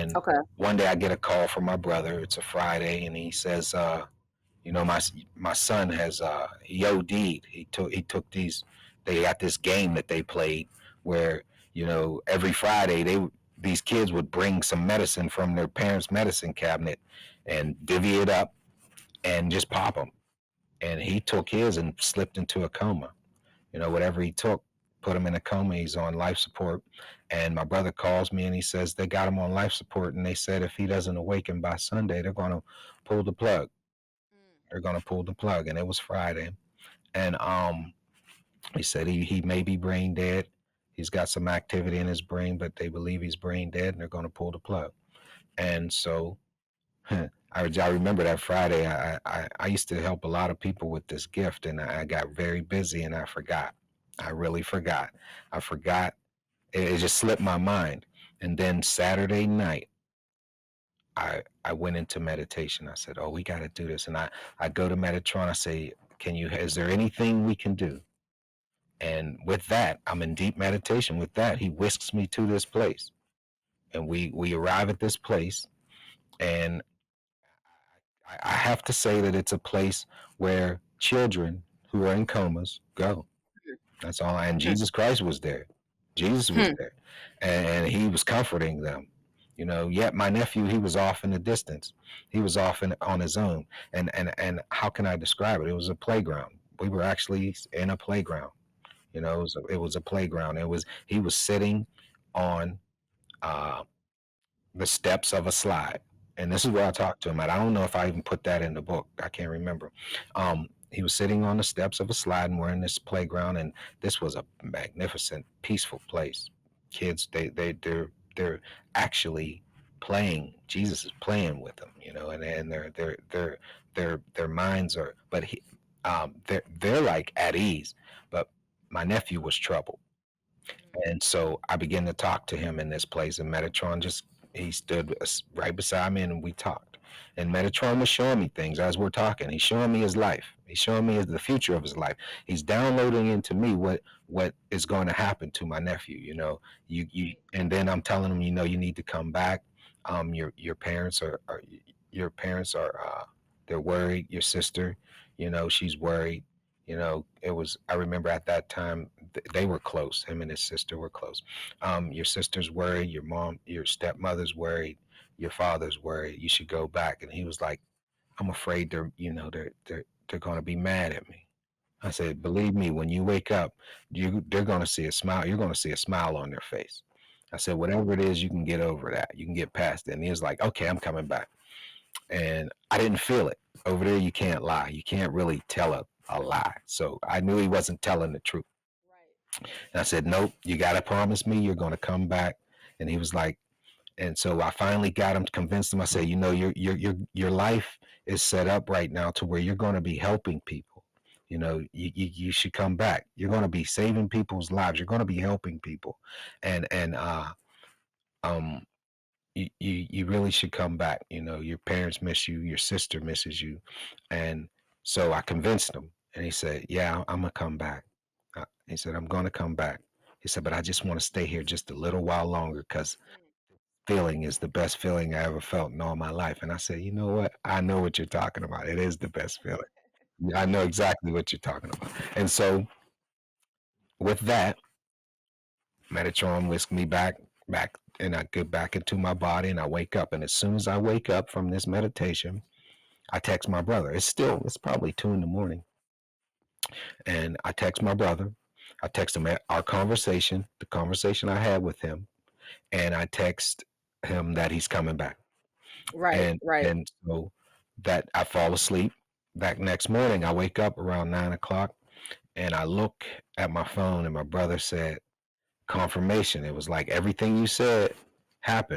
And Okay. one day I get a call from my brother. It's a Friday, and he says, my son has he OD'd. He took these. They got this game that they played where every Friday these kids would bring some medicine from their parents' medicine cabinet and divvy it up and just pop them. And he took his and slipped into a coma. Whatever he took put him in a coma. He's on life support. And my brother calls me and he says they got him on life support, and they said if he doesn't awaken by Sunday, they're going to pull the plug. Mm. They're going to pull the plug. And it was Friday. And he said he may be brain dead. He's got some activity in his brain, but they believe he's brain dead, and they're going to pull the plug. And so I remember that Friday. I used to help a lot of people with this gift, and I got very busy, and I forgot. I really forgot. I forgot. It just slipped my mind. And then Saturday night, I went into meditation. I said, "Oh, we got to do this." And I go to Metatron. I say, "Can you? Is there anything we can do?" And with that, I'm in deep meditation. With that, he whisks me to this place, and we arrive at this place, and I have to say that it's a place where children who are in comas go. That's all. And Hmm. Jesus Christ was there. Jesus was Hmm. there, and he was comforting them. Yet my nephew, he was off in the distance. He was off on his own. And how can I describe it? It was a playground. We were actually in a playground. It was a playground. He was sitting on uh, the steps of a slide. And this is where I talked to him at. I don't know if I even put that in the book. I can't remember. He was sitting on the steps of a slide, and we're in this playground, and this was a magnificent, peaceful place. Kids, they're actually playing. Jesus is playing with them, and their minds are, but they're like at ease. But my nephew was troubled. And so I began to talk to him in this place, and Metatron he stood right beside me, and we talked. And Metatron was showing me things as we're talking. He's showing me his life. He's showing me the future of his life. He's downloading into me what is going to happen to my nephew. And then I'm telling him, you need to come back. Your parents are they're worried. Your sister, she's worried. I remember at that time they were close. Him and his sister were close. Your sister's worried. Your mom, your stepmother's worried. Your father's worried. You should go back. And he was like, I'm afraid they're going to be mad at me. I said, believe me, when you wake up, they're going to see a smile. You're going to see a smile on their face. I said, whatever it is, you can get over that. You can get past it. And he was like, okay, I'm coming back. And I didn't feel it. Over there, you can't lie. You can't really tell a lie. So I knew he wasn't telling the truth. Right. And I said, nope, you got to promise me you're going to come back. And he was like, and so I finally got him, convinced him. I said, your life is set up right now to where you're going to be helping people. You should come back. You're going to be saving people's lives. You're going to be helping people. And um, you really should come back. Your parents miss you. Your sister misses you. And so I convinced him, and he said, yeah, I'm going to come back. He said, I'm going to come back. He said, but I just want to stay here just a little while longer because feeling is the best feeling I ever felt in all my life. And I said, you know what? I know what you're talking about. It is the best feeling. I know exactly what you're talking about. And so with that, Metatron whisked me back, and I get back into my body, and I wake up. And as soon as I wake up from this meditation, I text my brother. It's probably 2 in the morning. And I text my brother. I text him our conversation, the conversation I had with him, and I text him that he's coming back. Right. And Right. and so that I fall asleep. That next morning, I wake up around 9 o'clock, and I look at my phone, and my brother said, confirmation. It was like everything you said happened.